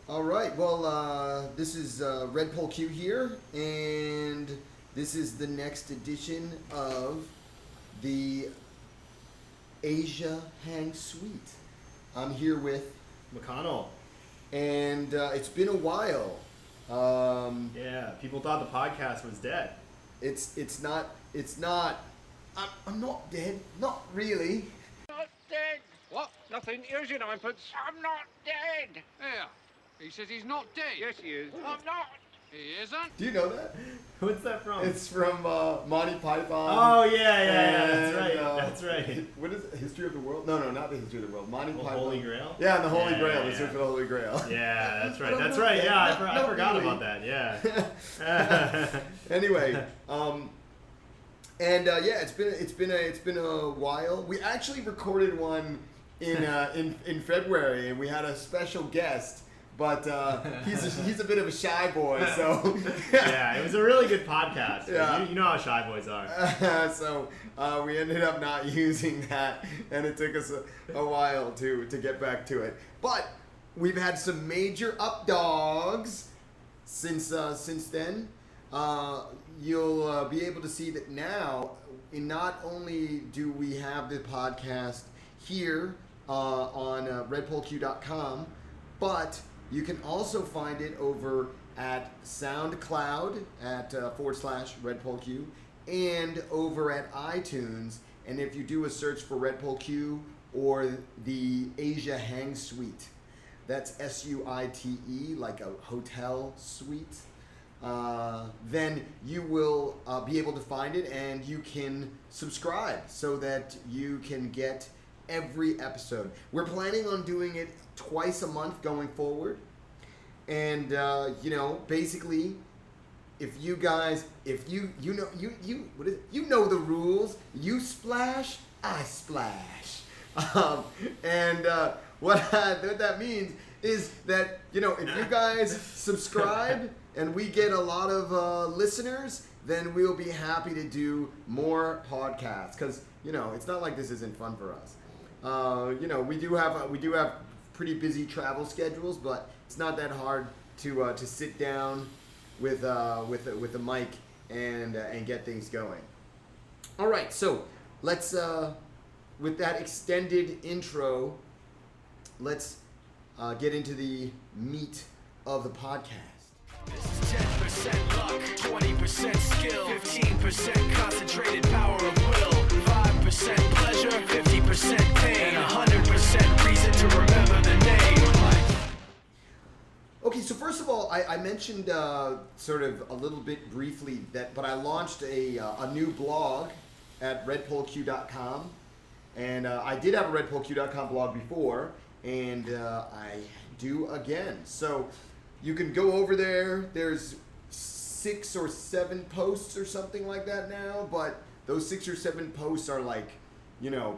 All right. Well, this is Red Pole Q here, and this is the next edition of the Asia Hang Suite. I'm here with McConnell. and it's been a while. Yeah, people thought the podcast was dead. It's not. I'm not dead. Not really. Not dead. What? Nothing. Here's your ninepence. I'm not dead. Here. He says he's not dead. Yes, he is. I'm not. He isn't. Do you know that? What's that from? It's from Monty Python. Oh yeah, that's and, right. That's right. What is it? History of the World? No, not the History of the World. Monty The Python. Holy Grail? Yeah, and the Holy Yeah, Grail. yeah, The search yeah. for the Holy Grail. Yeah, that's right. I'm That's not right. dead. Yeah, I Not forgot really. about that. Yeah. Anyway, it's been a while. We actually recorded one in February, and we had a special guest. But he's a bit of a shy boy, so Yeah, it was a really good podcast. Yeah. You know how shy boys are. so we ended up not using that, and it took us a while to get back to it. But we've had some major up dogs since then. You'll be able to see that now. Not only do we have the podcast here on redpoleq.com, but you can also find it over at SoundCloud at /RedPoleQ and over at iTunes. And if you do a search for Red Pole Q or the Asia Hang Suite, that's SUITE, like a hotel suite, then you will be able to find it, and you can subscribe so that you can get every episode. We're planning on doing it twice a month going forward, and basically, if you guys, you know the rules. You splash, I splash, and what that means is that if you guys subscribe and we get a lot of listeners, then we'll be happy to do more podcasts, because it's not like this isn't fun for us. We do have pretty busy travel schedules, but it's not that hard to sit down with a mic and get things going. All right, so let's with that extended intro, let's get into the meat of the podcast. This is 10% luck, 20% skill, 15% concentrated power of will, 5% pleasure, 50% pain, and 100% reason to remember the name. Okay, so first of all, I mentioned sort of a little bit briefly but I launched a new blog at redpoleq.com, and I did have a redpoleq.com blog before, and I do again. So you can go over there. There's 6 or 7 posts or something like that now, but those 6 or 7 posts are like,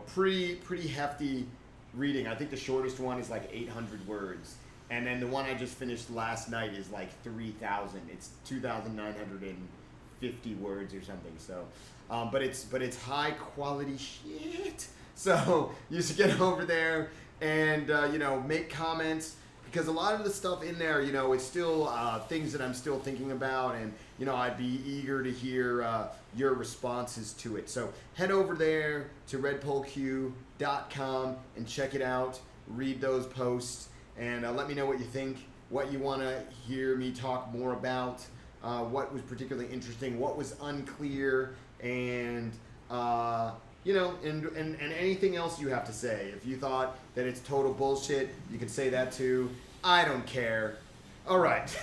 pretty hefty reading. I think the shortest one is like 800 words. And then the one I just finished last night is like 3,000. It's 2,950 words or something. So, but it's high quality shit. So you should get over there and make comments, because a lot of the stuff in there, it's still things that I'm still thinking about, and I'd be eager to hear your responses to it. So head over there to redpoleq.com and check it out. Read those posts. And let me know what you think, what you want to hear me talk more about, what was particularly interesting, what was unclear, and and anything else you have to say. If you thought that it's total bullshit, you can say that too. I don't care. All right.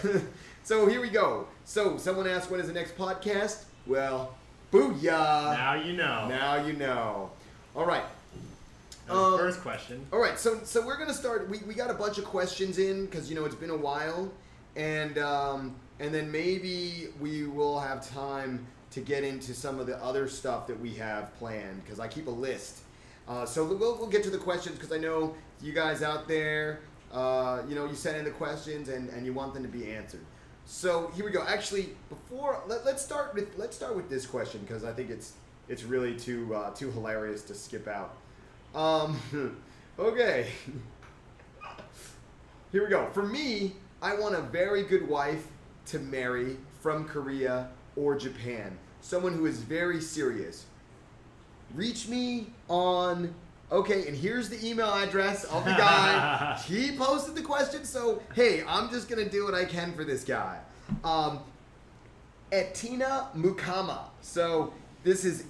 So here we go. So someone asked, when is the next podcast? Well, booyah. Now you know. Now you know. All right. That was the first question. All right, so we're gonna start. We got a bunch of questions in, because it's been a while, and then maybe we will have time to get into some of the other stuff that we have planned, because I keep a list. So we'll get to the questions, because I know you guys out there, you send in the questions and you want them to be answered. So here we go. Actually, before let's start with this question, because I think it's really too hilarious to skip out. Okay. Here we go. For me, I want a very good wife to marry from Korea or Japan. Someone who is very serious. Reach me on... Okay, and here's the email address of the guy. He posted the question, so hey, I'm just going to do what I can for this guy. Etina Mukama. So this is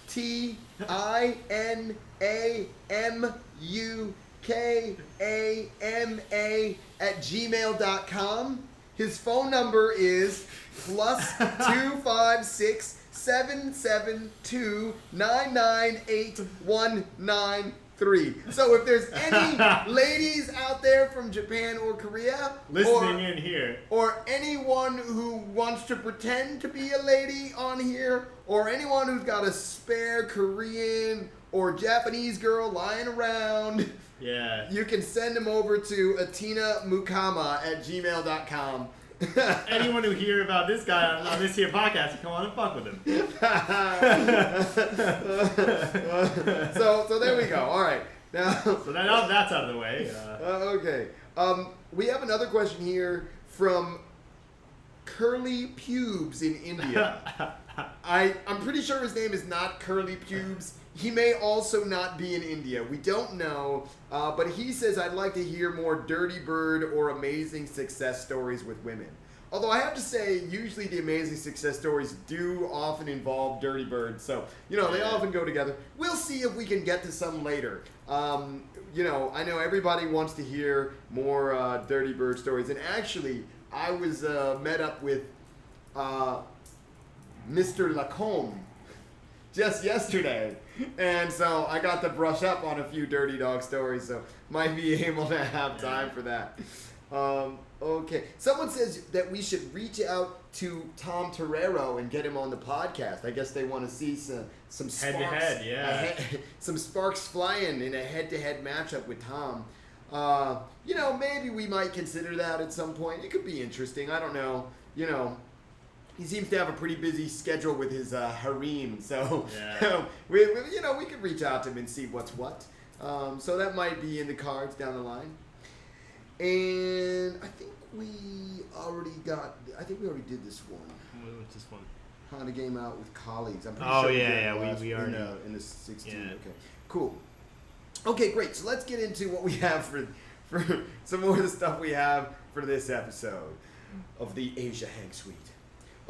ETINAMUKAMA@gmail.com. His phone number is +256 772-998-193. So if there's any ladies out there from Japan or Korea Listening in here. or anyone who wants to pretend to be a lady on here, or anyone who's got a spare Korean or Japanese girl lying around, Yeah. you can send them over to atinamukama@gmail.com. Anyone who hear about this guy on this here podcast, you come on and fuck with him. So there we go. All right. Now. So that's out of the way. Okay. We have another question here from Curly Pubes in India. I'm pretty sure his name is not Curly Pubes. He may also not be in India. We don't know. But he says, I'd like to hear more Dirty Bird or amazing success stories with women. Although I have to say, usually the amazing success stories do often involve Dirty Bird. So, they often go together. We'll see if we can get to some later. I know everybody wants to hear more Dirty Bird stories. And actually, I was met up with Mr. Lacombe just yesterday. And so I got to brush up on a few dirty dog stories, so might be able to have time for that. Okay. Someone says that we should reach out to Tom Torero and get him on the podcast. I guess they want to see some sparks. Head-to-head, yeah. Some sparks flying in a head-to-head matchup with Tom. Maybe we might consider that at some point. It could be interesting. I don't know. He seems to have a pretty busy schedule with his harem, so we could reach out to him and see what's what. So that might be in the cards down the line. And I think we already did this one. What's this one? How to game out with colleagues. I'm pretty Oh, sure yeah, we already in the 16. Yeah. Okay, cool. Okay, great. So let's get into what we have for some more of the stuff we have for this episode of the Asia Hang Suite.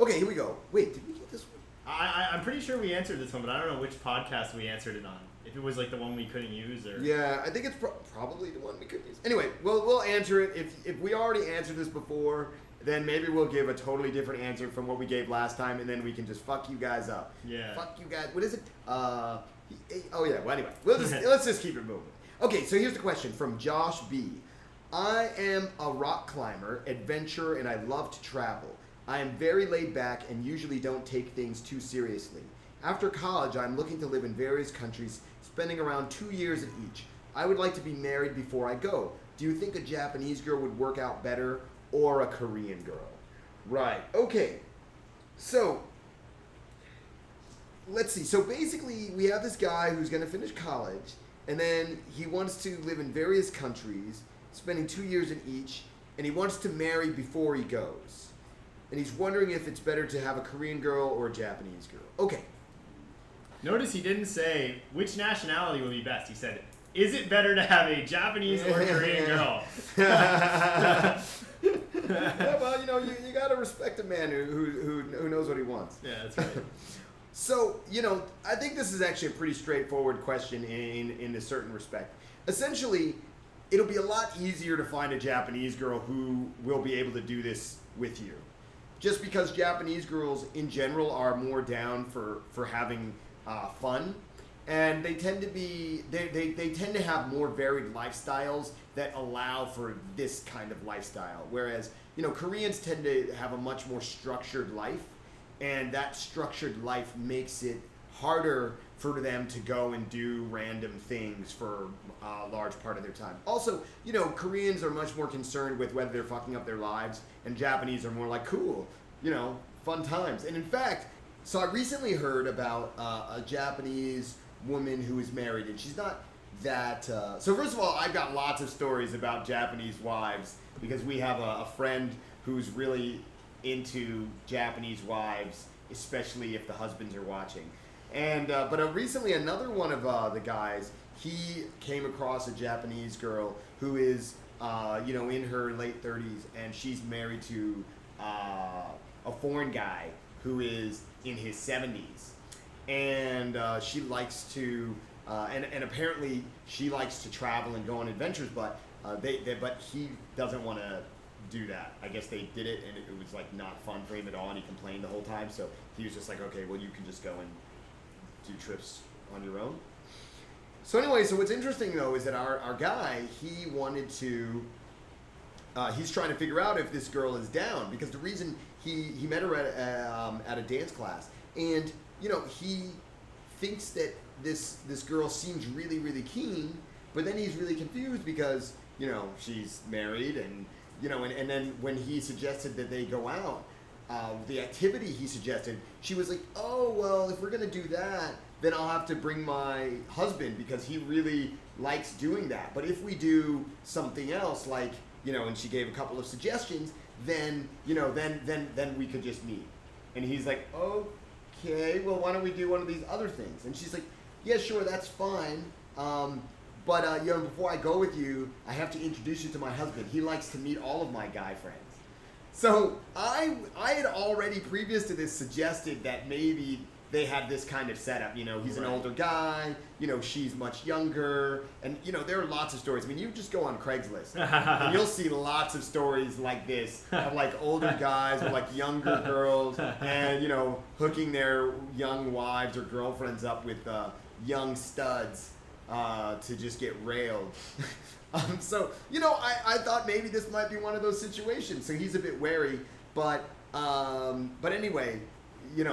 Okay, here we go. Wait, did we get this one? I'm pretty sure we answered this one, but I don't know which podcast we answered it on. If it was like the one we couldn't use or... Yeah, I think it's probably the one we could use. Anyway, we'll answer it. If we already answered this before, then maybe we'll give a totally different answer from what we gave last time, and then we can just fuck you guys up. Yeah. Fuck you guys. What is it? Oh yeah. Well, anyway, let's just keep it moving. Okay, so here's the question from Josh B. I am a rock climber, adventurer, and I love to travel. I am very laid back and usually don't take things too seriously. After college, I'm looking to live in various countries, spending around 2 years at each. I would like to be married before I go. Do you think a Japanese girl would work out better or a Korean girl? Right. Okay. So, let's see. So basically, we have this guy who's going to finish college, and then he wants to live in various countries, spending 2 years in each, and he wants to marry before he goes. And he's wondering if it's better to have a Korean girl or a Japanese girl. Okay. Notice he didn't say which nationality would be best. He said, is it better to have a Japanese or Korean girl? Yeah, well, you got to respect a man who knows what he wants. Yeah, that's right. So, I think this is actually a pretty straightforward question in a certain respect. Essentially, it'll be a lot easier to find a Japanese girl who will be able to do this with you. Just because Japanese girls in general are more down for having fun, and they tend to be they tend to have more varied lifestyles that allow for this kind of lifestyle. Whereas Koreans tend to have a much more structured life, and that structured life makes it harder for them to go and do random things for a large part of their time. Also, Koreans are much more concerned with whether they're fucking up their lives, and Japanese are more like, cool, fun times. And in fact, so I recently heard about a Japanese woman who is married, and she's not that... So first of all, I've got lots of stories about Japanese wives because we have a friend who's really into Japanese wives, especially if the husbands are watching. And but recently, another one of the guys, he came across a Japanese girl who is, in her late 30s, and she's married to a foreign guy who is in his 70s, and she likes to, and apparently she likes to travel and go on adventures, but but he doesn't want to do that. I guess they did it, and it was like not fun for him at all, and he complained the whole time. So he was just like, okay, well, you can just go and do trips on your own. So anyway, so what's interesting though is that our guy, he wanted to, he's trying to figure out if this girl is down, because the reason he met her at a dance class, and he thinks that this girl seems really, really keen, but then he's really confused because she's married, and and then when he suggested that they go out, the activity he suggested, she was like, oh, well, if we're going to do that, then I'll have to bring my husband because he really likes doing that. But if we do something else, like, and she gave a couple of suggestions, then, then we could just meet. And he's like, okay, well, why don't we do one of these other things? And she's like, yeah, sure, that's fine. But before I go with you, I have to introduce you to my husband. He likes to meet all of my guy friends. So I had already, previous to this, suggested that maybe they had this kind of setup. He's an older guy. She's much younger. And, there are lots of stories. I mean, you just go on Craigslist, and you'll see lots of stories like this of, like, older guys with, like, younger girls and, hooking their young wives or girlfriends up with young studs to just get railed. So, I thought maybe this might be one of those situations. So he's a bit wary, but anyway,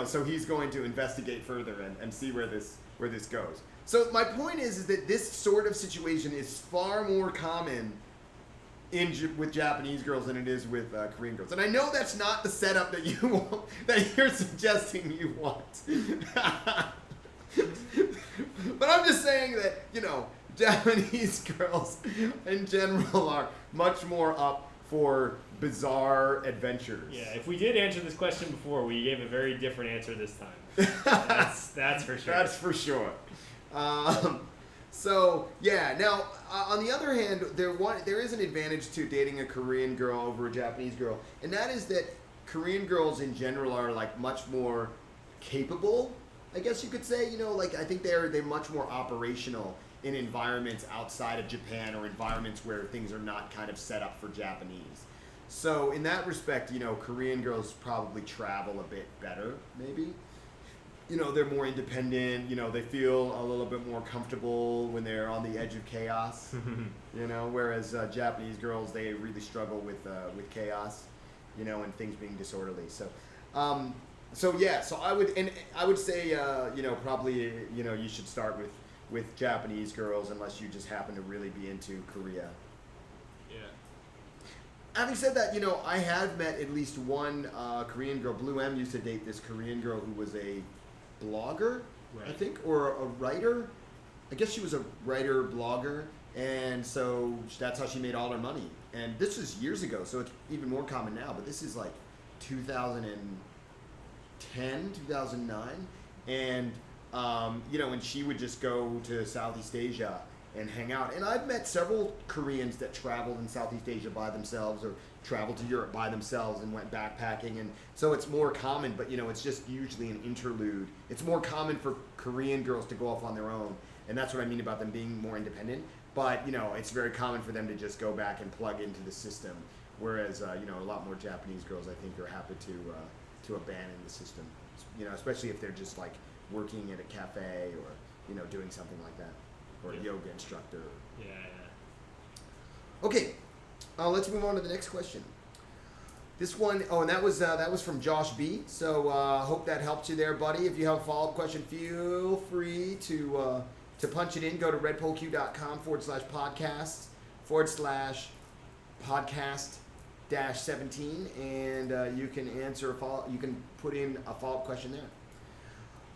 so he's going to investigate further and see where this goes. So my point is that this sort of situation is far more common with Japanese girls than it is with Korean girls. And I know that's not the setup that you want, that you're suggesting you want. But I'm just saying that, Japanese girls in general are much more up for bizarre adventures. Yeah, if we did answer this question before, we gave a very different answer this time. That's for sure. That's for sure. So, yeah, now, on the other hand, there is an advantage to dating a Korean girl over a Japanese girl, and that is that Korean girls in general are, like, much more capable, I guess you could say. I think they're much more operational in environments outside of Japan, or environments where things are not kind of set up for Japanese. So in that respect, Korean girls probably travel a bit better, maybe. They're more independent, they feel a little bit more comfortable when they're on the edge of chaos, whereas Japanese girls, they really struggle with chaos, and things being disorderly. So I would say, probably, you should start with Japanese girls unless you just happen to really be into Korea. Yeah. Having said that, I have met at least one Korean girl. Blue M used to date this Korean girl who was a blogger, right, I think, or a writer. I guess she was a writer, blogger, and so that's how she made all her money. And this was years ago, so it's even more common now, but this is like 2010, 2009, and and she would just go to Southeast Asia and hang out. And I've met several Koreans that traveled in Southeast Asia by themselves, or traveled to Europe by themselves and went backpacking. And so it's more common, but it's just usually an interlude. It's more common for Korean girls to go off on their own, and that's what I mean about them being more independent. But it's very common for them to just go back and plug into the system, whereas a lot more Japanese girls, I think, are happy to abandon the system. Especially if they're just like working at a cafe, or doing something like that, or a yoga instructor. Yeah. Okay, let's move on to the next question. This one, and that was from Josh B. So hope that helped you there, buddy. If you have a follow-up question, feel free to punch it in. Go to redpoleq.com/podcast/podcast-17, and you can you can put in a follow-up question there.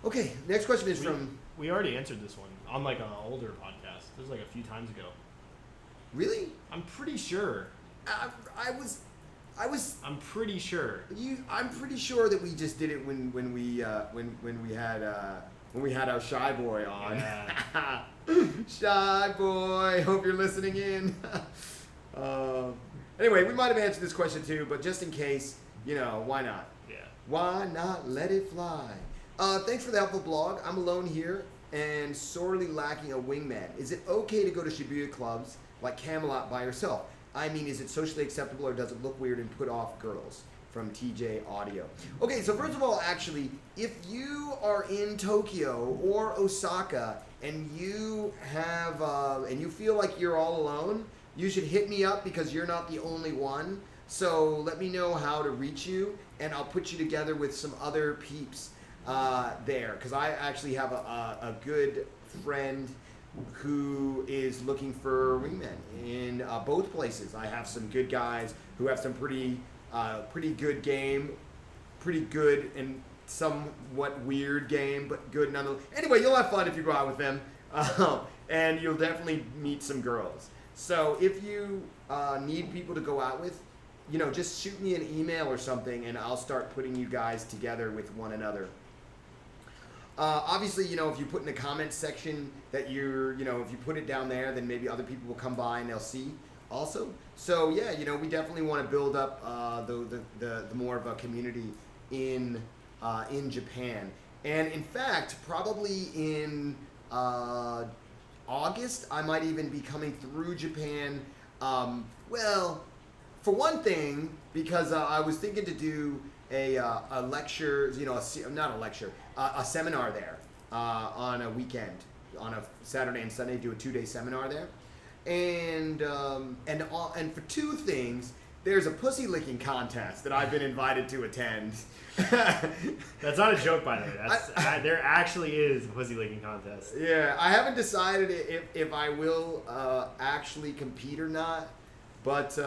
Okay, next question is from... We already answered this one on like an older podcast. This was like a few times ago. Really? I'm pretty sure. I'm pretty sure. I'm pretty sure that we just did it when we had our shy boy on. Yeah. Shy boy, hope you're listening in. Anyway, we might have answered this question too, but just in case, why not? Yeah. Why not let it fly? Thanks for the helpful blog. I'm alone here and sorely lacking a wingman. Is it okay to go to Shibuya clubs like Camelot by yourself? I mean, is it socially acceptable or does it look weird and put off girls? From TJ Audio. Okay, so first of all, actually, if you are in Tokyo or Osaka and you have and you feel like you're all alone, you should hit me up because you're not the only one. So let me know how to reach you, and I'll put you together with some other peeps there, because I actually have a good friend who is looking for wingmen in both places. I have some good guys who have some pretty good game, pretty good and somewhat weird game, but good nonetheless. Anyway, you'll have fun if you go out with them, and you'll definitely meet some girls. So if you need people to go out with, just shoot me an email or something, and I'll start putting you guys together with one another. Obviously, if you put in the comments section that if you put it down there, then maybe other people will come by and they'll see also. So yeah, we definitely want to build up the more of a community in Japan. And in fact, probably in August, I might even be coming through Japan. Well, for one thing, because I was thinking to do a lecture, not a lecture, a seminar there on a weekend, on a Saturday and Sunday, do a 2-day seminar there. And for two things, there's a pussy licking contest that I've been invited to attend. That's not a joke, by the way. There actually is a pussy licking contest. Yeah, I haven't decided if I will actually compete or not, but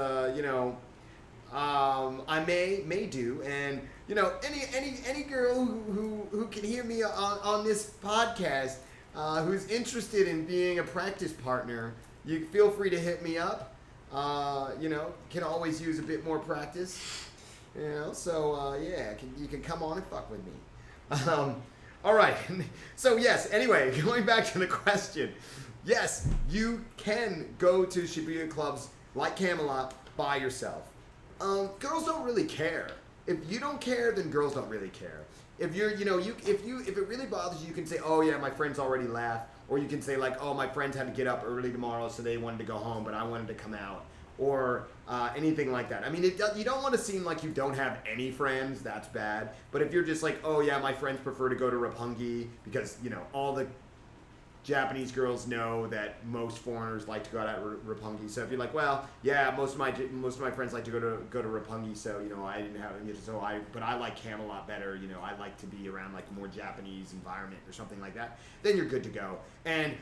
I may do, and any girl who can hear me on this podcast who's interested in being a practice partner, you feel free to hit me up. Can always use a bit more practice. So yeah, you can come on and fuck with me. All right. So yes. Anyway, going back to the question, yes, you can go to Shibuya clubs like Camelot by yourself. Girls don't really care. If you don't care, then girls don't really care. If you're, if it really bothers you, you can say, oh yeah, my friends already left. Or you can say like, oh, my friends had to get up early tomorrow, so they wanted to go home, but I wanted to come out. Or anything like that. I mean, you don't want to seem like you don't have any friends. That's bad. But if you're just like, oh yeah, my friends prefer to go to Roppongi because, all the Japanese girls know that most foreigners like to go out at Roppongi. So if you're like, well, yeah, most of my friends like to go to Roppongi, so I didn't have it. But I like Camelot better. I like to be around like a more Japanese environment or something like that. Then you're good to go. And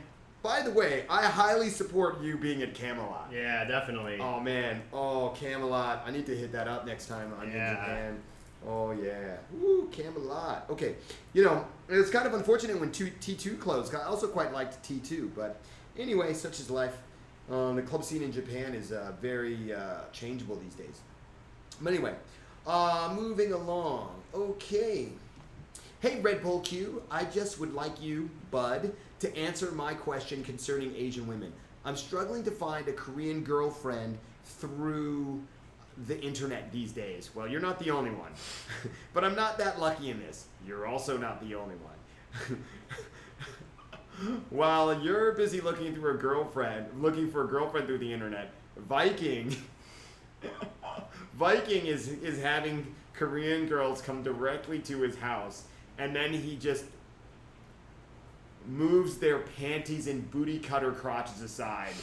by the way, I highly support you being at Camelot. Yeah, definitely. Oh man, Camelot. I need to hit that up next time I'm in Japan. Oh yeah, woo, Camelot. Okay, it's kind of unfortunate when T2 closed. I also quite liked T2, but anyway, such is life. The club scene in Japan is very changeable these days. But anyway, moving along. Okay. Hey, Red Bull Q, I just would like you, bud, to answer my question concerning Asian women. I'm struggling to find a Korean girlfriend through the internet these days. Well, you're not the only one. But I'm not that lucky in this. You're also not the only one. While you're busy looking for a girlfriend through the internet, Viking is having Korean girls come directly to his house, and then he just moves their panties and booty cutter crotches aside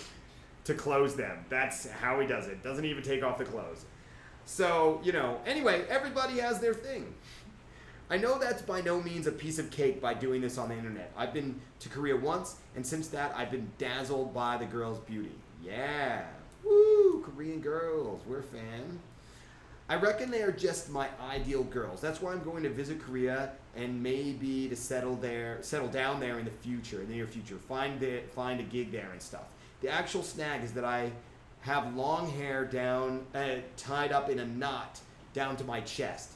to close them. That's how he does it. Doesn't even take off the clothes. So, anyway, everybody has their thing. I know that's by no means a piece of cake by doing this on the internet. I've been to Korea once, and since that, I've been dazzled by the girls' beauty. Yeah. Woo, Korean girls. We're a fan. I reckon they are just my ideal girls. That's why I'm going to visit Korea and maybe to settle down there in the near future. Find a gig there and stuff. The actual snag is that I have long hair down, tied up in a knot down to my chest.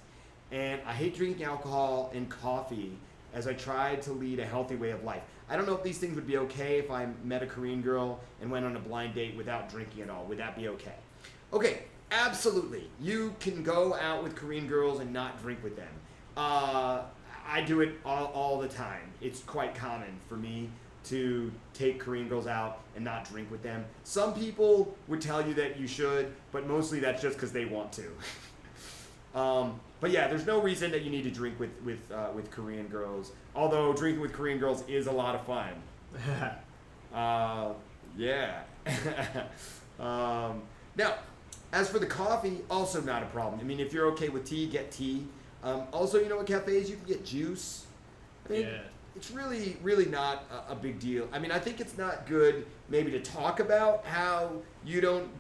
And I hate drinking alcohol and coffee as I tried to lead a healthy way of life. I don't know if these things would be okay if I met a Korean girl and went on a blind date without drinking at all. Would that be okay? Okay, absolutely. You can go out with Korean girls and not drink with them. I do it all the time. It's quite common for me to take Korean girls out and not drink with them. Some people would tell you that you should, but mostly that's just because they want to. But yeah, there's no reason that you need to drink with Korean girls. Although drinking with Korean girls is a lot of fun. Yeah. Now, as for the coffee, also not a problem. I mean, if you're okay with tea, get tea. Also, you know, at cafes you can get juice. I mean, it's really, really not a big deal. I mean, I think it's not good maybe to talk about how you don't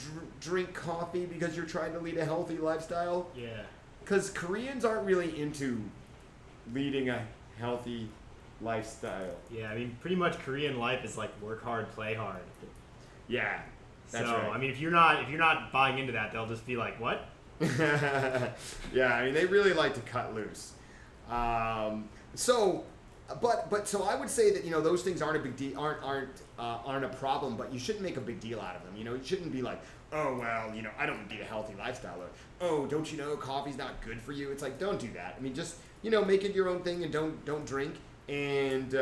drink coffee because you're trying to lead a healthy lifestyle. Yeah. Because Koreans aren't really into leading a healthy lifestyle. Yeah, I mean, pretty much Korean life is like work hard, play hard. Yeah, that's so, right. I mean, if you're not buying into that, they'll just be like, "What?" Yeah, I mean, they really like to cut loose. So I would say that, you know, those things aren't a big deal, aren't a problem, but you shouldn't make a big deal out of them. You know, you shouldn't be like, oh well, you know, I don't need a healthy lifestyle, or oh, don't you know coffee's not good for you? It's like, don't do that. I mean, just, you know, make it your own thing and don't drink. And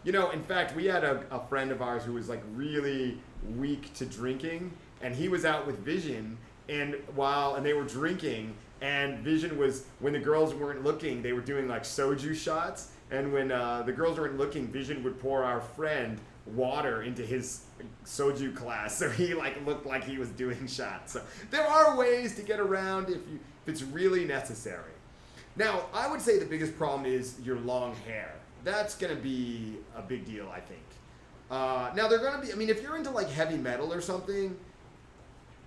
you know, in fact, we had a friend of ours who was like really weak to drinking, and he was out with Vision, and they were drinking, and Vision was, when the girls weren't looking, they were doing like soju shots, and when the girls weren't looking, Vision would pour our friend water into his soju glass, so he like looked like he was doing shots. So there are ways to get around if it's really necessary. Now, I would say the biggest problem is your long hair. That's gonna be a big deal, I think. Now they're gonna be, I mean, if you're into like heavy metal or something,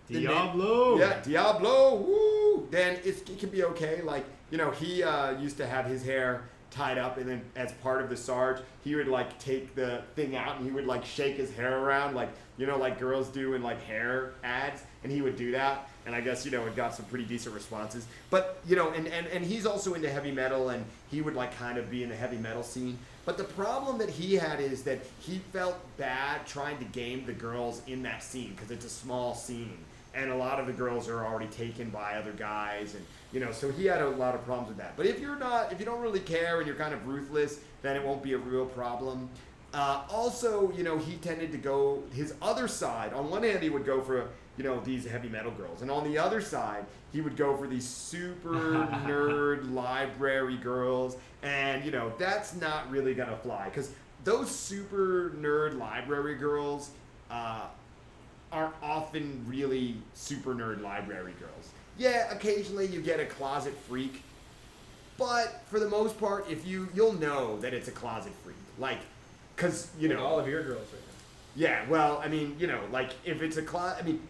Diablo. Yeah, Diablo. Woo! Then it can be okay. Like, you know, he used to have his hair tied up, and then as part of the Sarge, he would like take the thing out and he would like shake his hair around, like, you know, like girls do in like hair ads, and he would do that, and I guess, you know, it got some pretty decent responses. But, you know, and he's also into heavy metal, and he would like kind of be in the heavy metal scene. But the problem that he had is that he felt bad trying to game the girls in that scene because it's a small scene, and a lot of the girls are already taken by other guys, and, you know, so he had a lot of problems with that. But if you don't really care and you're kind of ruthless, then it won't be a real problem. Also, you know, he tended to go his other side. On one hand, he would go for, you know, these heavy metal girls, and on the other side, he would go for these super nerd library girls, and, you know, that's not really gonna fly, because those super nerd library girls aren't often really super nerd library girls. Yeah, occasionally you get a closet freak, but for the most part, you'll know that it's a closet freak, like, because, you know, all of your girls right now. Yeah, well, I mean, you know, like, if it's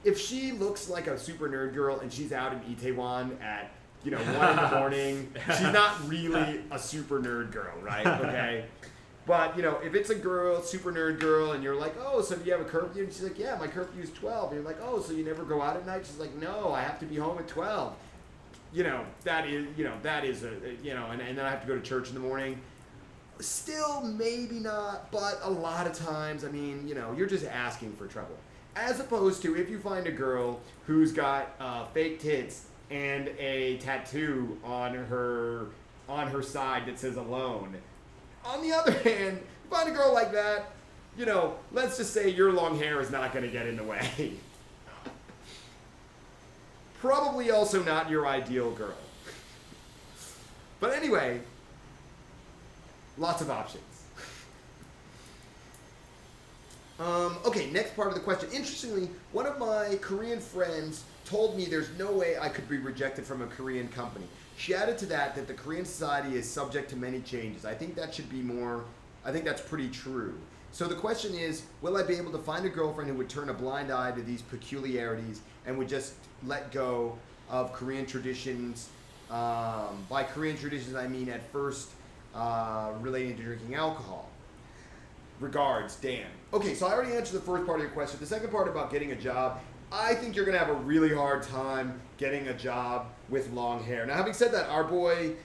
if she looks like a super nerd girl and she's out in Itaewon at, you know, 1 in the morning, she's not really a super nerd girl, right? Okay? But, you know, if it's a girl, super nerd girl, and you're like, oh, so do you have a curfew? And she's like, yeah, my curfew is 12. And you're like, oh, so you never go out at night? She's like, no, I have to be home at 12. You know, that is a, you know, and then I have to go to church in the morning. Still, maybe not, but a lot of times, I mean, you know, you're just asking for trouble. As opposed to if you find a girl who's got fake tits and a tattoo on her side that says alone. On the other hand, you find a girl like that, you know, let's just say your long hair is not going to get in the way. Probably also not your ideal girl. But anyway, lots of options. Okay, next part of the question. Interestingly, one of my Korean friends told me there's no way I could be rejected from a Korean company. She added to that the Korean society is subject to many changes. I think that should be more, I think that's pretty true. So the question is, will I be able to find a girlfriend who would turn a blind eye to these peculiarities and would just let go of Korean traditions? By Korean traditions, I mean at first relating to drinking alcohol. Regards, Dan. Okay, so I already answered the first part of your question. The second part about getting a job, I think you're going to have a really hard time getting a job with long hair. Now, having said that, our boy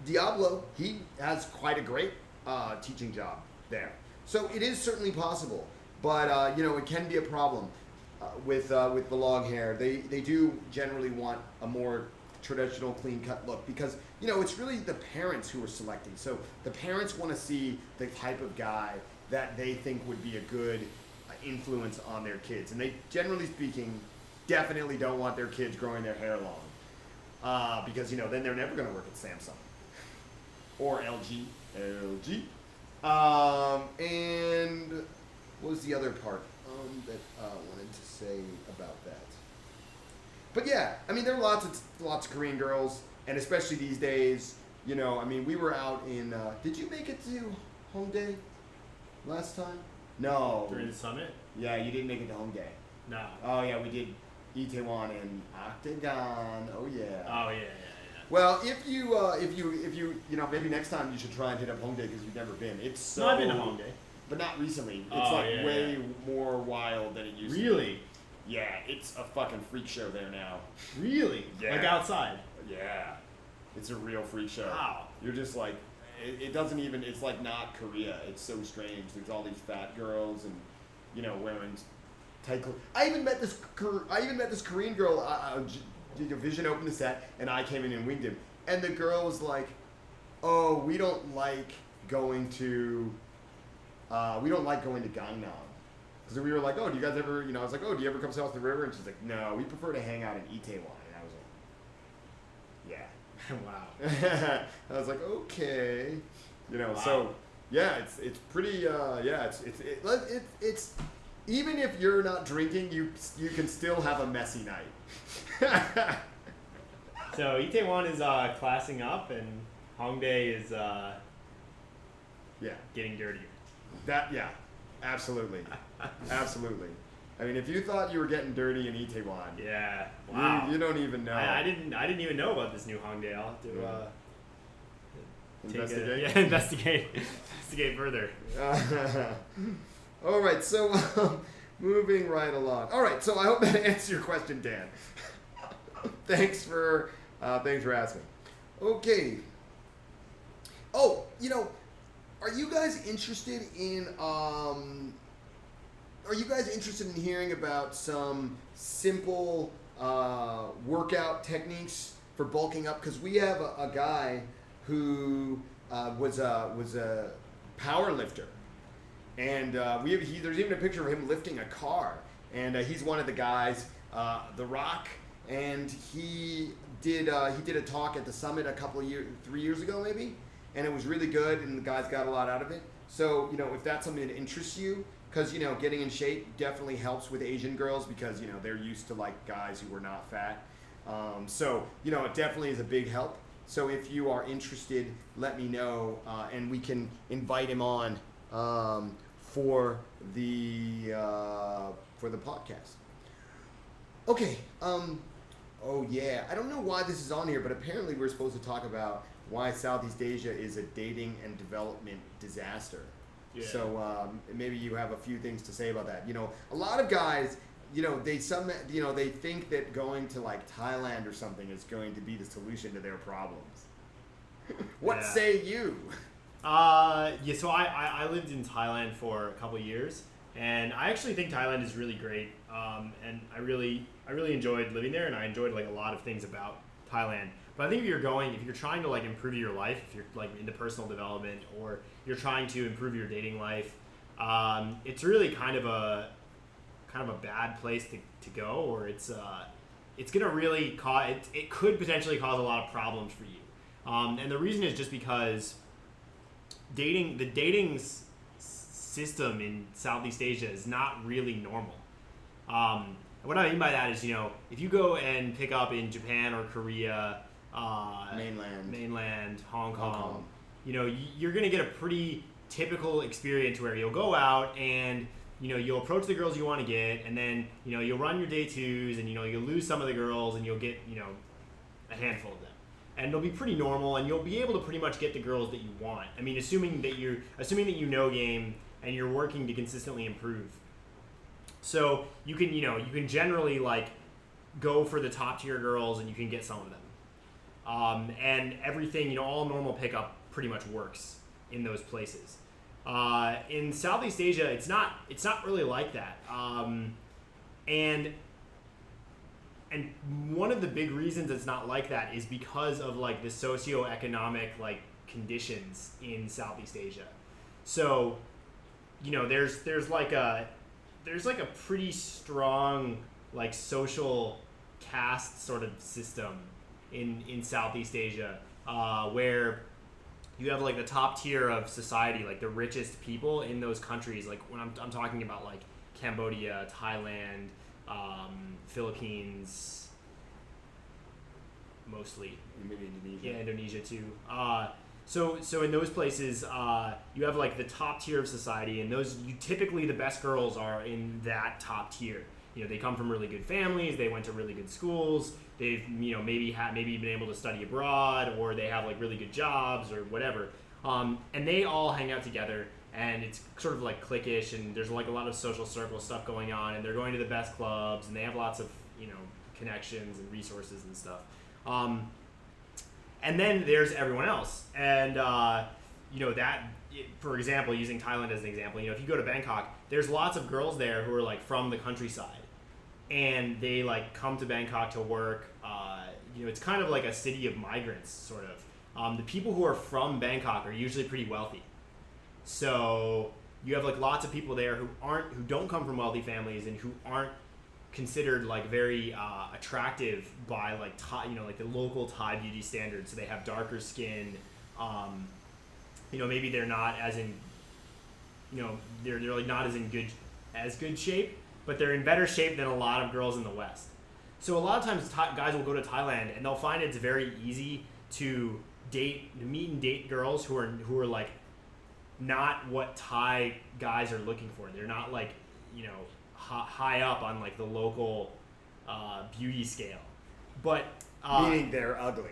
Diablo, he has quite a great teaching job there. So it is certainly possible, but it can be a problem with the long hair. They do generally want a more traditional clean-cut look because, it's really the parents who are selecting. So the parents want to see the type of guy that they think would be a good influence on their kids. And they, generally speaking, definitely don't want their kids growing their hair long because, then they're never going to work at Samsung or LG. And what was the other part that I wanted to say about that? But yeah, there are lots of Korean girls, and especially these days, we were out in, did you make it to Hongdae last time? No. During the summit? Yeah, you didn't make it to Hongdae. No. Oh yeah, we did Itaewon and Octagon. Oh yeah. Oh yeah. Well, if you maybe next time you should try and hit up Hongdae because you've never been. It's so. No, I've been to Hongdae. But not recently. It's way more wild than it used to be. Really? Yeah, it's a fucking freak show there now. Really? Yeah. Like outside? Yeah. It's a real freak show. Wow. You're just like, it doesn't even, it's like not Korea. It's so strange. There's all these fat girls and, wearing tight clothes. I even met this Korean girl, Vision opened the set, and I came in and winged him. And the girl was like, oh, we don't like going to Gangnam. Because we were like, oh, do you guys ever, I was like, oh, do you ever come south of the river? And she's like, no, we prefer to hang out in Itaewon. And I was like, yeah. Wow. I was like, okay. Wow. So, yeah, it's pretty, it's even if you're not drinking, you can still have a messy night. So Itaewon is classing up, and Hongdae is getting dirtier. Absolutely. Absolutely. If you thought you were getting dirty in Itaewon, Yeah. Wow. you don't even know. I didn't even know about this new Hongdae. I'll have to Investigate? investigate further. All right, so moving right along. All right, so I hope that answers your question, Dan. Thanks for asking. Okay. Oh, are you guys interested in hearing about some simple workout techniques for bulking up? Because we have a guy who was a power lifter, and there's even a picture of him lifting a car, and he's one of the guys, The Rock, and he did a talk at the summit 3 years ago maybe, and it was really good, and the guys got a lot out of it. So if that's something that interests you, because getting in shape definitely helps with Asian girls because they're used to like guys who are not fat. So it definitely is a big help. So if you are interested, let me know, and we can invite him on for the podcast. Okay. Oh yeah. I don't know why this is on here, but apparently we're supposed to talk about why Southeast Asia is a dating and development disaster. Yeah. So maybe you have a few things to say about that. A lot of guys, they think that going to like Thailand or something is going to be the solution to their problems. What say you? So I lived in Thailand for a couple of years, and I actually think Thailand is really great. And I really enjoyed living there, and I enjoyed like a lot of things about Thailand. But I think if you're trying to like improve your life, if you're like into personal development, or you're trying to improve your dating life, it's really kind of a bad place to go, or it's gonna really cause it could potentially cause a lot of problems for you. And the reason is just because the dating system in Southeast Asia is not really normal. And what I mean by that is, if you go and pick up in Japan or Korea, mainland, Hong Kong, you're going to get a pretty typical experience where you'll go out and, you'll approach the girls you want to get, and then, you'll run your day twos, and, you'll lose some of the girls, and you'll get, a handful of them. And it'll be pretty normal, and you'll be able to pretty much get the girls that you want. Assuming that you know game and you're working to consistently improve. So you can generally like go for the top tier girls and you can get some of them. And everything, all normal pickup pretty much works in those places. In Southeast Asia, it's not really like that. And one of the big reasons it's not like that is because of like the socioeconomic like conditions in Southeast Asia. So, there's like a pretty strong like social caste sort of system in Southeast Asia, where you have like the top tier of society, like the richest people in those countries. Like when I'm talking about like Cambodia, Thailand, Philippines, mostly. Maybe Indonesia. Yeah, Indonesia too. So in those places, you have like the top tier of society, and typically the best girls are in that top tier. They come from really good families, they went to really good schools, they've maybe been able to study abroad, or they have like really good jobs or whatever. And they all hang out together, and it's sort of like cliquish, and there's like a lot of social circle stuff going on, and they're going to the best clubs, and they have lots of connections and resources and stuff. And then there's everyone else, and for example, using Thailand as an example, if you go to Bangkok, there's lots of girls there who are like from the countryside, and they like come to Bangkok to work. It's kind of like a city of migrants, sort of. The people who are from Bangkok are usually pretty wealthy, so you have like lots of people there who don't come from wealthy families and who aren't considered like very attractive by like Thai, like the local Thai beauty standards. So they have darker skin. Maybe they're not as in, they're like not as in good shape, but they're in better shape than a lot of girls in the West. So a lot of times guys will go to Thailand and they'll find it's very easy to meet and date girls who are like not what Thai guys are looking for. They're not like, high up on like the local beauty scale, but meaning they're ugly.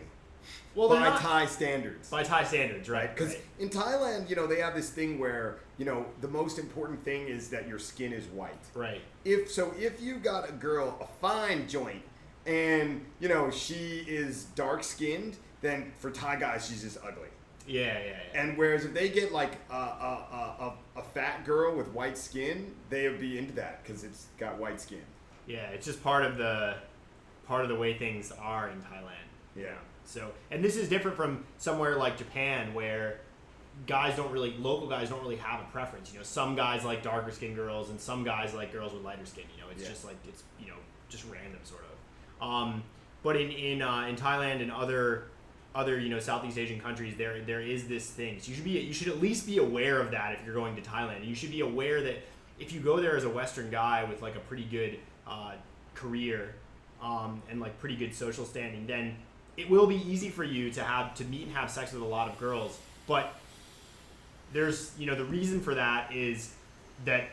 Well, by Thai standards. By Thai standards, right? Because in Thailand, they have this thing where the most important thing is that your skin is white. Right. If you got a girl, a fine joint, and she is dark skinned, then for Thai guys she's just ugly. Yeah. And whereas if they get like a fat girl with white skin, they would be into that because it's got white skin. Yeah, it's just part of the way things are in Thailand. Yeah. So, and this is different from somewhere like Japan where local guys don't really have a preference. Some guys like darker skinned girls and some guys like girls with lighter skin. It's just like it's just random sort of. But in Thailand and other Southeast Asian countries, there is this thing. So you should at least be aware of that if you're going to Thailand. You should be aware that if you go there as a Western guy with like a pretty good career and like pretty good social standing, then it will be easy for you to meet and have sex with a lot of girls. But there's the reason for that is that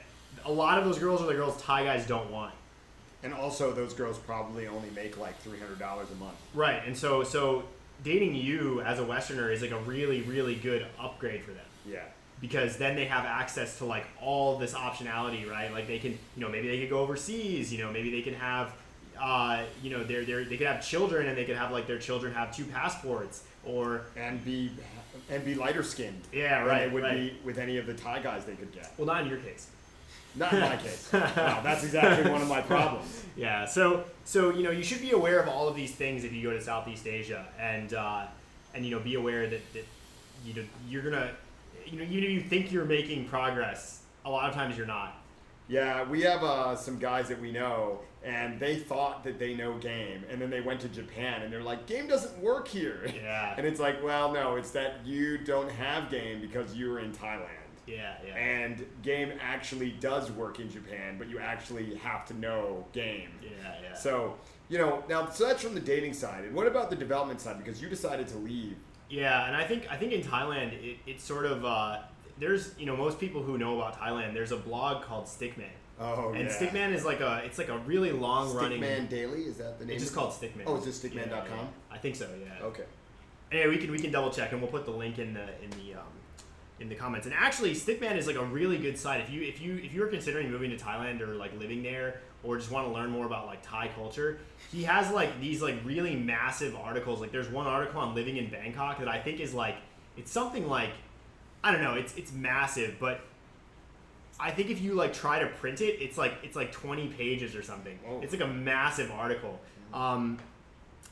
a lot of those girls are the girls Thai guys don't want. And also those girls probably only make like $300 a month. Right, and so dating you as a Westerner is like a really, really good upgrade for them. Yeah. Because then they have access to like all this optionality, right? Like they can, maybe they could go overseas, maybe they can have, they could have children and they could have like their children have 2 passports and be lighter skinned. Yeah, right. Than they would be with any of the Thai guys they could get. Well, not in your case. Not in my case. Wow, that's exactly one of my problems. Yeah. So you should be aware of all of these things if you go to Southeast Asia, and be aware that you're gonna even if you think you're making progress, a lot of times you're not. Yeah, we have some guys that we know, and they thought that they know game, and then they went to Japan, and they're like, game doesn't work here. Yeah. And it's like, well, no, it's that you don't have game because you were in Thailand. Yeah. And game actually does work in Japan, but you actually have to know game. Yeah. So, now, so that's from the dating side. And what about the development side? Because you decided to leave. Yeah, and I think in Thailand, it's sort of, there's, most people who know about Thailand, there's a blog called Stickman. Oh, and yeah. Stickman is like a really long running. Stickman Daily, is that the name? It's just called Stickman. Oh, is it stickman.com? Yeah. I think so. Yeah. Okay. Anyway, we can double check, and we'll put the link in the in the comments. And actually, Stickman is like a really good site if you're considering moving to Thailand or like living there or just want to learn more about like Thai culture. He has like these like really massive articles. Like there's one article on living in Bangkok that I think is like it's something like I don't know. It's massive, but I think if you like try to print it, it's like 20 pages or something. Oh. It's like a massive article.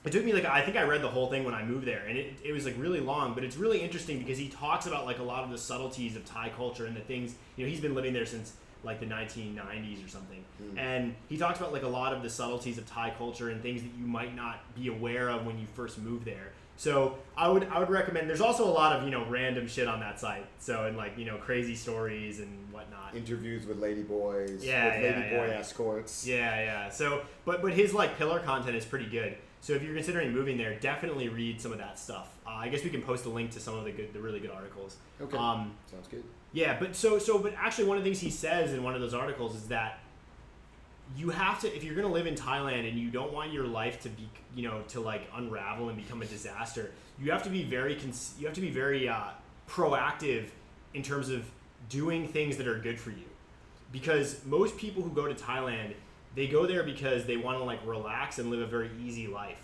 It took me like I think I read the whole thing when I moved there, and it was like really long, but it's really interesting because he talks about like a lot of the subtleties of Thai culture and the things. He's been living there since like the 1990s or something, and he talks about like a lot of the subtleties of Thai culture and things that you might not be aware of when you first move there. So I would recommend. There's also a lot of random shit on that site. So and like crazy stories and whatnot. Interviews with ladyboys. Yeah, with ladyboy escorts. Yeah. So but his like pillar content is pretty good. So if you're considering moving there, definitely read some of that stuff. I guess we can post a link to some of the really good articles. Okay. Sounds good. Yeah, but but actually one of the things he says in one of those articles is that you have to, if you're going to live in Thailand and you don't want your life to be, to like unravel and become a disaster, you have to be very proactive in terms of doing things that are good for you. Because most people who go to Thailand, they go there because they want to like relax and live a very easy life.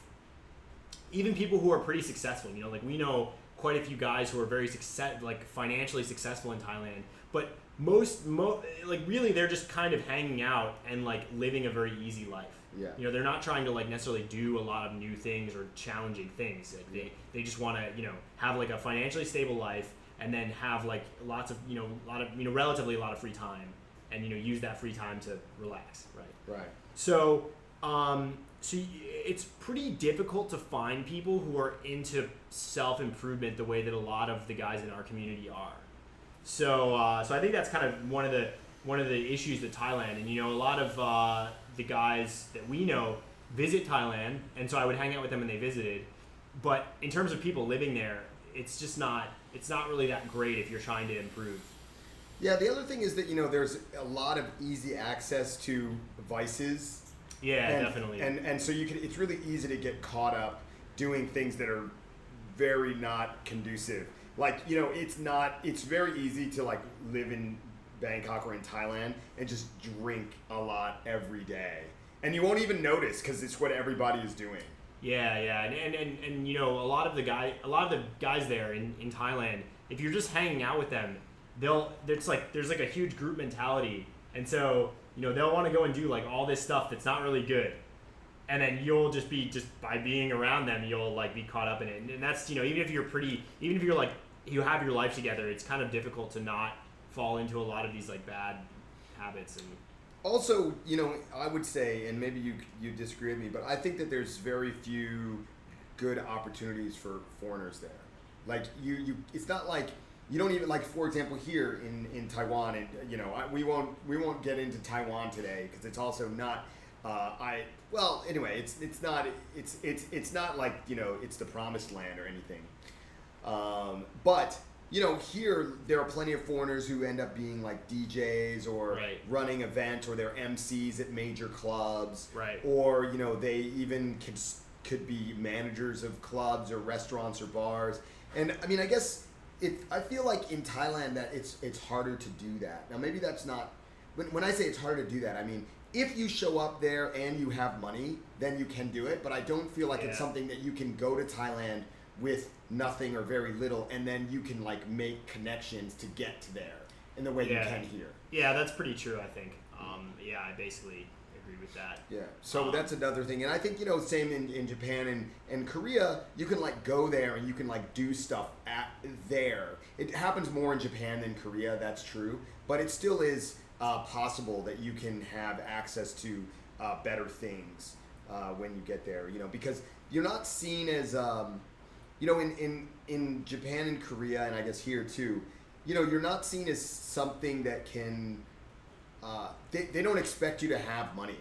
Even people who are pretty successful, like we know quite a few guys who are very financially successful in Thailand, but most like really they're just kind of hanging out and like living a very easy life. Yeah. They're not trying to like necessarily do a lot of new things or challenging things. Like, they just want to have like a financially stable life and then have like lots of relatively a lot of free time and use that free time to relax, right? Right. So it's pretty difficult to find people who are into self-improvement the way that a lot of the guys in our community are. So I think that's kind of one of the issues with Thailand. And a lot of the guys that we know visit Thailand, and so I would hang out with them when they visited. But in terms of people living there, it's not really that great if you're trying to improve. Yeah, the other thing is that there's a lot of easy access to vices. Yeah, definitely. And so it's really easy to get caught up doing things that are very not conducive. Like, it's very easy to like live in Bangkok or in Thailand and just drink a lot every day. And you won't even notice because it's what everybody is doing. Yeah. And a lot of the guys there in Thailand, if you're just hanging out with them, there's like a huge group mentality. And so, they'll want to go and do like all this stuff that's not really good. And then you'll just by being around them, you'll like be caught up in it. And that's, even if you're like, you have your life together, it's kind of difficult to not fall into a lot of these like bad habits. And also, I would say, and maybe you disagree with me, but I think that there's very few good opportunities for foreigners there. Like it's not like you don't even like, for example, here in Taiwan, and we won't get into Taiwan today because it's also not. Anyway, it's not like it's the promised land or anything. But here there are plenty of foreigners who end up being like DJs or running events, or they're MCs at major clubs, or they even could be managers of clubs or restaurants or bars. And I mean, I guess I feel like in Thailand that it's harder to do that. Now maybe that's not. When I say it's harder to do that, I mean if you show up there and you have money, then you can do it. But I don't feel like it's something that you can go to Thailand with nothing or very little, and then you can like make connections to get to there in the way you can here. Yeah, that's pretty true, I think. I basically agree with that. Yeah, so that's another thing. And I think, same in Japan and Korea, you can like go there and you can like do stuff there. It happens more in Japan than Korea, that's true. But it still is possible that you can have access to better things when you get there, because you're not seen as... in Japan and Korea, and I guess here too, you're not seen as something that can, they don't expect you to have money,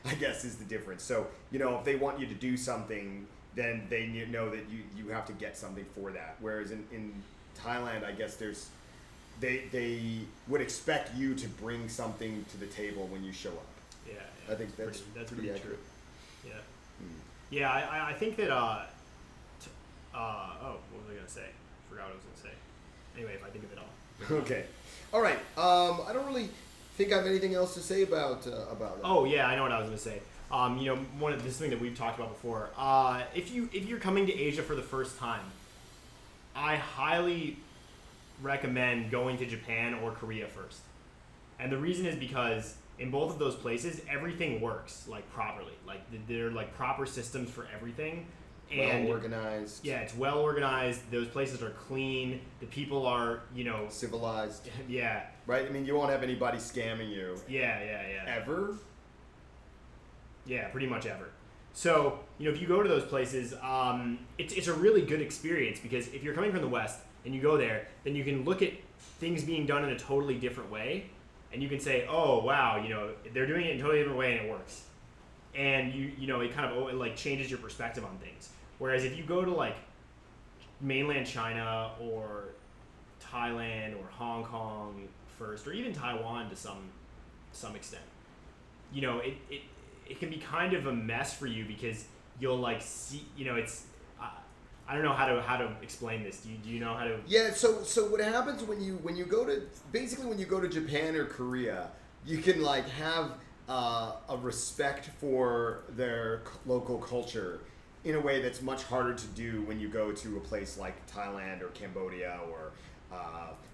I guess is the difference. So, if they want you to do something, then they know that you have to get something for that. Whereas in Thailand, I guess they would expect you to bring something to the table when you show up. Yeah. I think that's pretty accurate. true. Yeah. Yeah, I think that, what was I going to say? Forgot what I was going to say. Anyway, if I think of it all. Okay. All right. I don't really think I have anything else to say about that. Oh yeah, I know what I was gonna say. One of this thing that we've talked about before. If you're coming to Asia for the first time, I highly recommend going to Japan or Korea first. And the reason is because in both of those places, everything works like properly. Like they're like proper systems for everything. And well organized. Yeah, it's well organized. Those places are clean. The people are, civilized. Yeah. Right? I mean, you won't have anybody scamming you. Yeah. Ever? Yeah, pretty much ever. So, if you go to those places, it's a really good experience because if you're coming from the West and you go there, then you can look at things being done in a totally different way, and you can say, oh, wow, they're doing it in a totally different way and it works. And, it kind of like changes your perspective on things. Whereas if you go to, like, mainland China or Thailand or Hong Kong first, or even Taiwan to some extent, it can be kind of a mess for you because you'll like see, it's I don't know how to explain this. Do you know how to? Yeah. So what happens when you go to Japan or Korea, you can like have a respect for their local culture in a way that's much harder to do when you go to a place like Thailand or Cambodia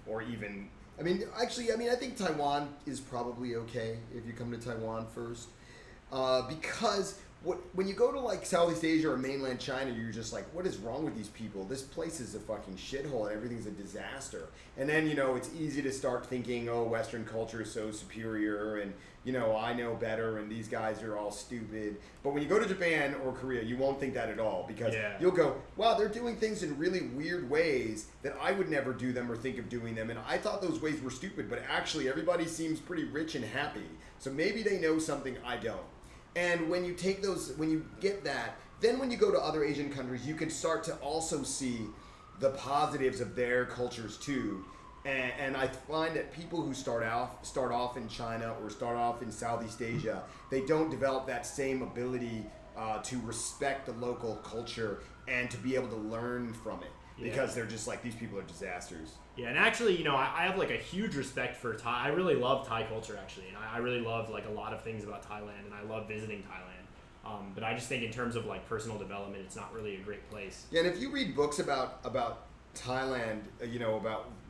or even. I think Taiwan is probably okay if you come to Taiwan first. Because when you go to like Southeast Asia or mainland China, you're just like, what is wrong with these people? This place is a fucking shithole and everything's a disaster. And then, it's easy to start thinking, oh, Western culture is so superior and, I know better and these guys are all stupid. But when you go to Japan or Korea, you won't think that at all because you'll go, wow, they're doing things in really weird ways that I would never do them or think of doing them. And I thought those ways were stupid, but actually everybody seems pretty rich and happy. So maybe they know something I don't. And when you get that, then when you go to other Asian countries, you can start to also see the positives of their cultures too. And I find that people who start off in China or start off in Southeast Asia, they don't develop that same ability to respect the local culture and to be able to learn from it. Because they're just like, these people are disasters. Yeah, and actually, I have like a huge respect for Thai. I really love Thai culture actually, and I really love like a lot of things about Thailand, and I love visiting Thailand. But I just think in terms of like personal development, it's not really a great place. Yeah, and if you read books about Thailand,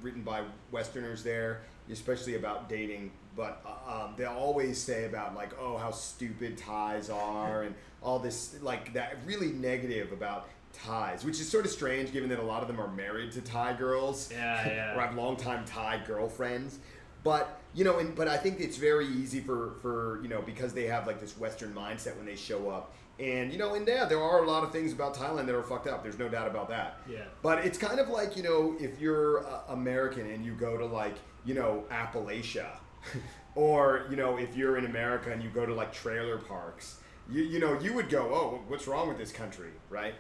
written by Westerners there, especially about dating, but they'll always say about like, oh, how stupid Thais are, and all this like that really negative about Thais, which is sort of strange given that a lot of them are married to Thai girls. Yeah. Or have longtime Thai girlfriends. But, but I think it's very easy for because they have like this Western mindset when they show up. And, there are a lot of things about Thailand that are fucked up. There's no doubt about that. Yeah. But it's kind of like, if you're American and you go to like, Appalachia or, if you're in America and you go to like trailer parks, you would go, oh, what's wrong with this country, right?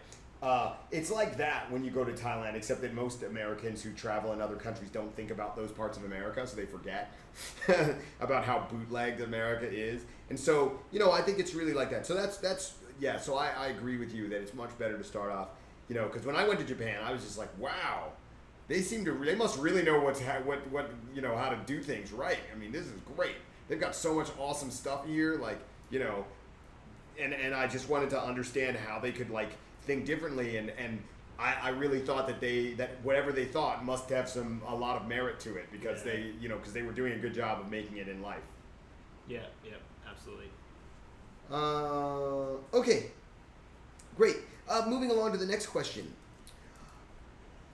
It's like that when you go to Thailand, except that most Americans who travel in other countries don't think about those parts of America, so they forget about how bootlegged America is. And so, I think it's really like that. So so I agree with you that it's much better to start off, because when I went to Japan, I was just like, wow, they must really know how to do things right. I mean, this is great. They've got so much awesome stuff here, like, and I just wanted to understand how they could like think differently, and I really thought that whatever they thought must have a lot of merit to it because because they were doing a good job of making it in life. Yeah, absolutely. Okay, great. Moving along to the next question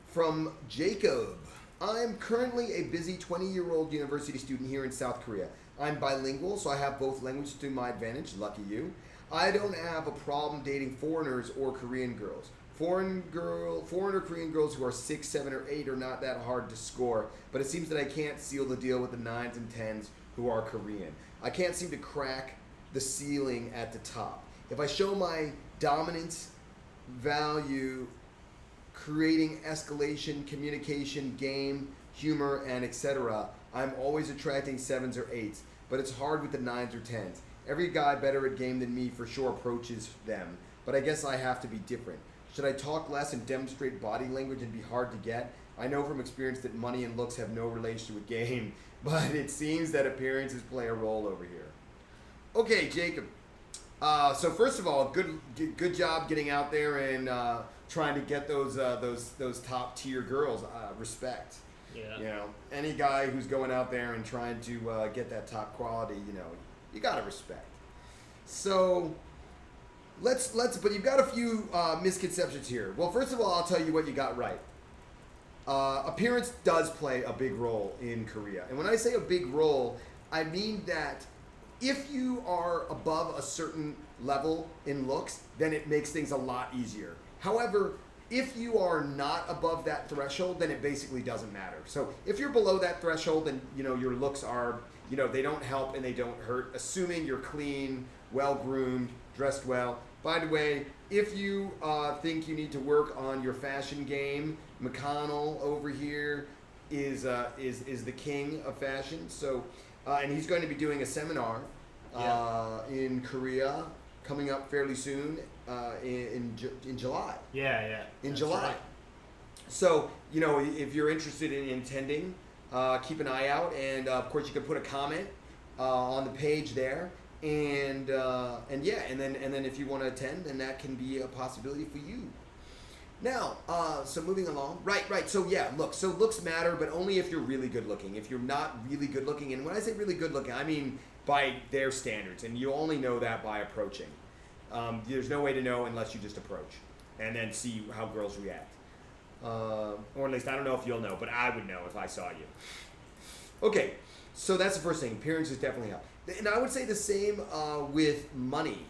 from Jacob. I'm currently a busy 20-year-old university student here in South Korea. I'm bilingual, so I have both languages to my advantage. Lucky you. I don't have a problem dating foreigners or Korean girls. Foreign or Korean girls who are 6, 7, or 8 are not that hard to score, but it seems that I can't seal the deal with the 9s and 10s who are Korean. I can't seem to crack the ceiling at the top. If I show my dominance, value, creating escalation, communication, game, humor, and etc., I'm always attracting 7s or 8s, but it's hard with the 9s or 10s. Every guy better at game than me for sure approaches them, but I guess I have to be different. Should I talk less and demonstrate body language and be hard to get? I know from experience that money and looks have no relation with game, but it seems that appearances play a role over here. Okay, Jacob. So first of all, good job getting out there and trying to get those top tier girls. Respect. Yeah. You know, any guy who's going out there and trying to get that top quality, you know, you gotta respect. So but you've got a few misconceptions here. Well, first of all, I'll tell you what you got right. Appearance does play a big role in Korea, and when I say a big role, I mean that if you are above a certain level in looks, then it makes things a lot easier. However, if you are not above that threshold, then it basically doesn't matter. So if you're below that threshold, then you know your looks are, you know, they don't help and they don't hurt, assuming you're clean, well groomed, dressed well. By the way, if you think you need to work on your fashion game, McConnell over here is the king of fashion. So, and he's going to be doing a seminar in Korea coming up fairly soon in July. Yeah. In July. Right. So, you know, if you're interested in attending, keep an eye out, and of course you can put a comment on the page there, and then if you want to attend, then that can be a possibility for you. Now, so moving along, right. So yeah, looks matter, but only if you're really good looking. If you're not really good looking, and when I say really good looking, I mean by their standards, and you only know that by approaching. There's no way to know unless you just approach, and then see how girls react. Or at least I don't know if you'll know, but I would know if I saw you. Okay, so that's the first thing. Appearances definitely help. And I would say the same with money.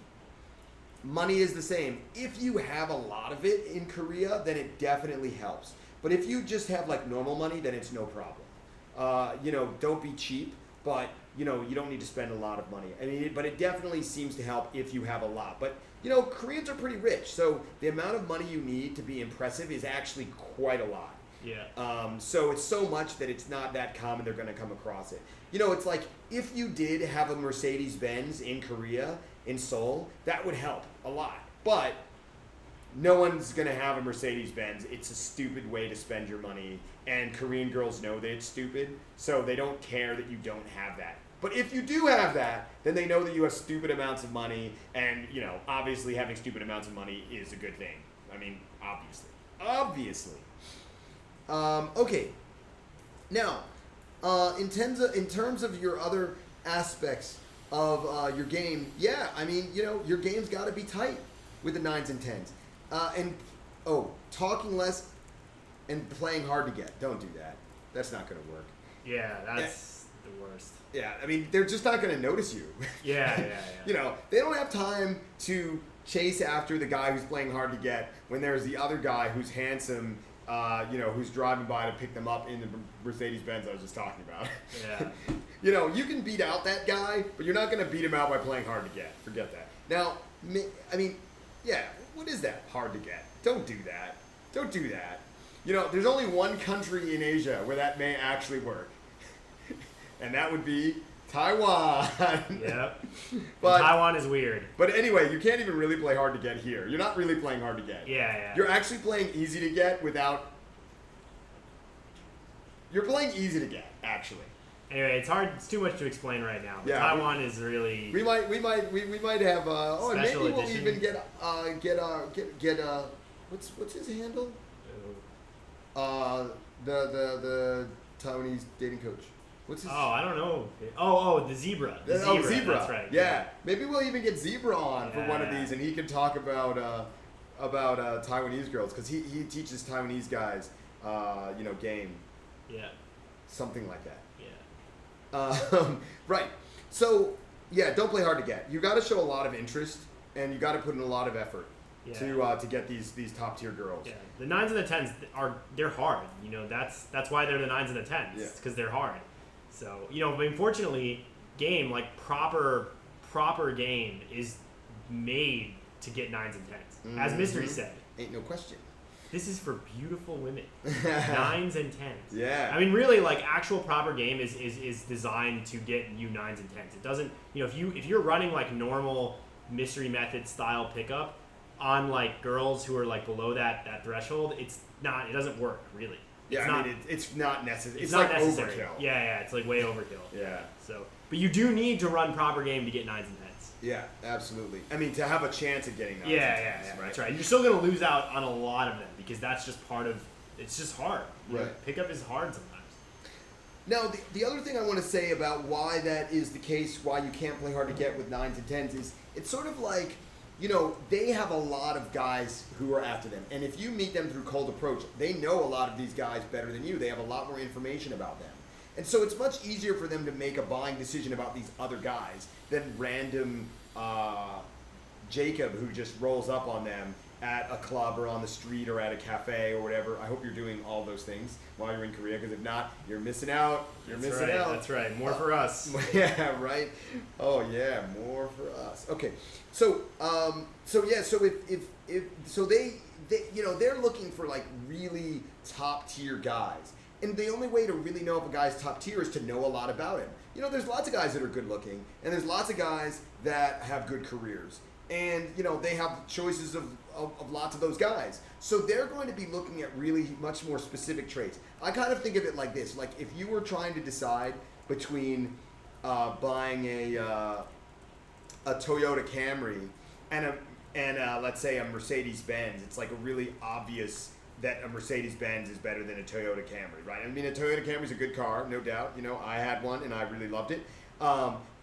Money is the same. If you have a lot of it in Korea, then it definitely helps. But if you just have like normal money, then it's no problem. You know, don't be cheap, but you know, you don't need to spend a lot of money. I mean, but it definitely seems to help if you have a lot. But you know, Koreans are pretty rich, so the amount of money you need to be impressive is actually quite a lot. Yeah. So it's so much that it's not that common they're going to come across it. You know, it's like if you did have a Mercedes-Benz in Korea, in Seoul, that would help a lot. But no one's going to have a Mercedes-Benz. It's a stupid way to spend your money, and Korean girls know that it's stupid, so they don't care that you don't have that. But if you do have that, then they know that you have stupid amounts of money, and, you know, obviously having stupid amounts of money is a good thing. I mean, obviously. Okay. Now, in terms of your other aspects of your game, yeah, I mean, you know, your game's got to be tight with the 9s and 10s. Talking less and playing hard to get. Don't do that. That's not going to work. Yeah, that's the worst. Yeah, I mean, they're just not going to notice you. Yeah. You know, they don't have time to chase after the guy who's playing hard to get when there's the other guy who's handsome, you know, who's driving by to pick them up in the Mercedes-Benz I was just talking about. Yeah. You know, you can beat out that guy, but you're not going to beat him out by playing hard to get. Forget that. Now, I mean, yeah, what is that, hard to get? Don't do that. Don't do that. You know, there's only one country in Asia where that may actually work. And that would be Taiwan. Yep. But Taiwan is weird. But anyway, you can't even really play hard to get here. You're not really playing hard to get. Yeah. You're actually playing easy to get without... You're playing easy to get, actually. Anyway, it's hard. It's too much to explain right now. But Yeah, Taiwan is really. We might have. And maybe Special we'll edition. even get what's his handle? The Taiwanese dating coach. What's his? Oh, I don't know. Oh, the zebra. Zebra. That's right. Yeah. Maybe we'll even get Zebra on for one of Yeah. these, and he can talk about Taiwanese girls, because he teaches Taiwanese guys, you know, game. Yeah. Something like that. Yeah. Right. So yeah, don't play hard to get. You got to show a lot of interest, and you got to put in a lot of effort to get these top tier girls. Yeah. The 9s and the 10s they're hard. You know, that's why they're the 9s and the 10s. Yeah. Because they're hard. So, you know, but unfortunately, game, like proper game is made to get 9s and 10s. As Mystery said. Ain't no question. This is for beautiful women. 9s and 10s. Yeah. I mean, really, like, actual proper game is designed to get you 9s and 10s. It doesn't, you know, if you're running like normal mystery method style pickup on like girls who are like below that threshold, it doesn't work really. Yeah, not, it's not necessary. It's like not necessary. overkill. Yeah, it's like way overkill. Yeah. So, but you do need to run proper game to get 9s and 10s. Yeah, absolutely. I mean, to have a chance at getting 9s Yeah, and 10s, right? that's right. You're still gonna lose out on a lot of them because that's just part of. It's just hard. You know, Right. pickup is hard sometimes. Now, the other thing I want to say about why that is the case, why you can't play hard to get with 9s and 10s, is it's sort of like, they have a lot of guys who are after them. And if you meet them through cold approach, they know a lot of these guys better than you. They have a lot more information about them. And so it's much easier for them to make a buying decision about these other guys than random Jacob who just rolls up on them at a club or on the street or at a cafe or whatever. I hope you're doing all those things while you're in Korea, because if not, you're missing out. That's right. More for us. Yeah, right. Oh yeah, more for us. Okay, so they're looking for like really top tier guys, and the only way to really know if a guy's top tier is to know a lot about him. There's lots of guys that are good looking, and there's lots of guys that have good careers. And, they have choices of lots of those guys. So they're going to be looking at really much more specific traits. I kind of think of it like this. Like, if you were trying to decide between buying a Toyota Camry and let's say a Mercedes-Benz, it's like a really obvious that a Mercedes-Benz is better than a Toyota Camry, right? I mean, a Toyota Camry is a good car, no doubt. I had one and I really loved it.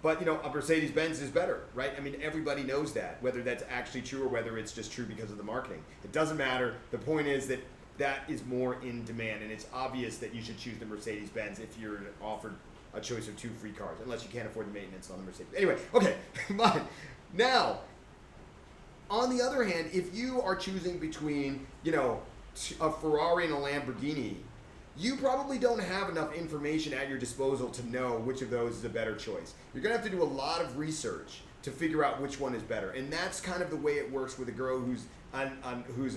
But, a Mercedes-Benz is better, right? I mean, everybody knows that, whether that's actually true or whether it's just true because of the marketing. It doesn't matter. The point is that is more in demand, and it's obvious that you should choose the Mercedes-Benz if you're offered a choice of 2 free cars, unless you can't afford the maintenance on the Mercedes. Anyway, okay, but now, on the other hand, if you are choosing between, a Ferrari and a Lamborghini, you probably don't have enough information at your disposal to know which of those is a better choice. You're going to have to do a lot of research to figure out which one is better. And that's kind of the way it works with a girl who's a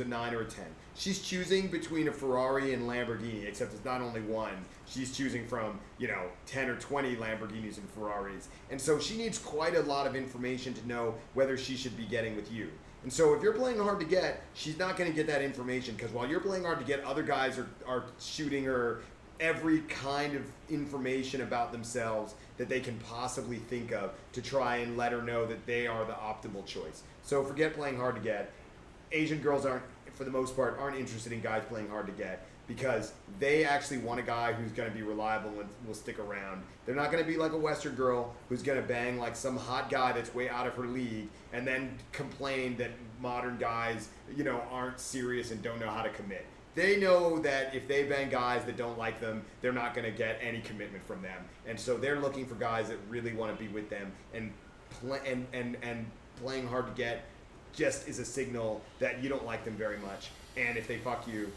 9 or a 10. She's choosing between a Ferrari and Lamborghini, except it's not only one. She's choosing from, 10 or 20 Lamborghinis and Ferraris. And so she needs quite a lot of information to know whether she should be getting with you. And so if you're playing hard to get, she's not going to get that information, because while you're playing hard to get, other guys are shooting her every kind of information about themselves that they can possibly think of to try and let her know that they are the optimal choice. So forget playing hard to get. Asian girls for the most part, aren't interested in guys playing hard to get, because they actually want a guy who's going to be reliable and will stick around. They're not going to be like a Western girl who's going to bang like some hot guy that's way out of her league and then complain that modern guys, aren't serious and don't know how to commit. They know that if they bang guys that don't like them, they're not going to get any commitment from them. And so they're looking for guys that really want to be with them, and playing hard to get just is a signal that you don't like them very much. And if they fuck you,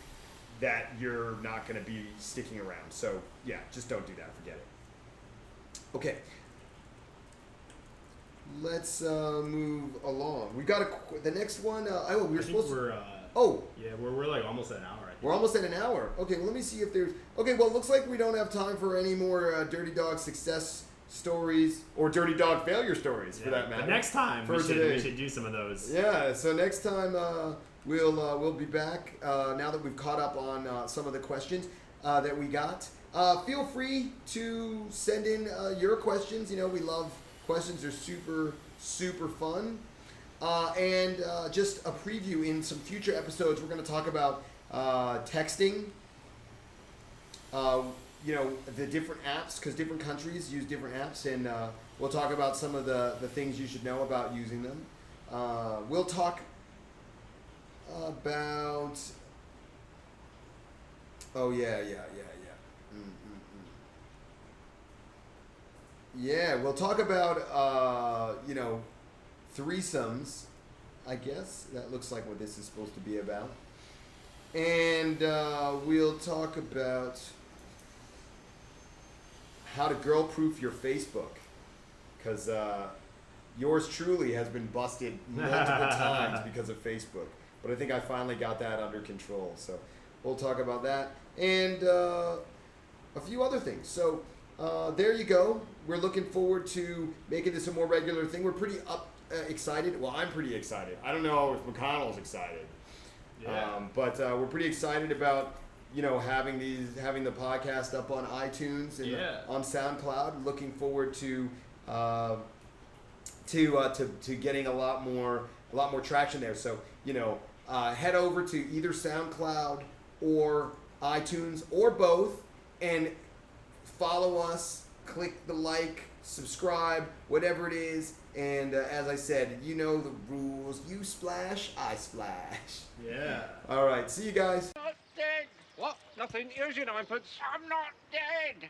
that you're not going to be sticking around. So yeah, just don't do that. Forget it. Okay. Let's move along. We got the next one. We were supposed to. We're like almost at an hour. I think. We're almost at an hour. Okay, well, let me see if there's. Okay, well, it looks like we don't have time for any more Dirty Dog success stories or Dirty Dog failure stories, for that matter. But next time we should do some of those. Yeah. So next time we'll be back now that we've caught up on some of the questions that we got. Feel free to send in your questions. We love questions. They're super, super fun. And just a preview, in some future episodes, we're going to talk about texting, the different apps, because different countries use different apps, and we'll talk about some of the things you should know about using them. We'll talk about... Oh, yeah. Yeah, we'll talk about, threesomes, I guess. That looks like what this is supposed to be about. And we'll talk about how to girl-proof your Facebook. Because yours truly has been busted multiple times because of Facebook. But I think I finally got that under control. So we'll talk about that. And a few other things. So there you go. We're looking forward to making this a more regular thing. We're pretty excited. Well, I'm pretty excited. I don't know if McConnell's excited. Yeah. But we're pretty excited about having the podcast up on iTunes and on SoundCloud. Looking forward to getting a lot more traction there. So head over to either SoundCloud or iTunes or both and follow us. Click the like, subscribe, whatever it is. And as I said, you know the rules. You splash, I splash. Yeah. All right. See you guys. Not dead. What? Nothing. Here's your ninepence. I'm not dead.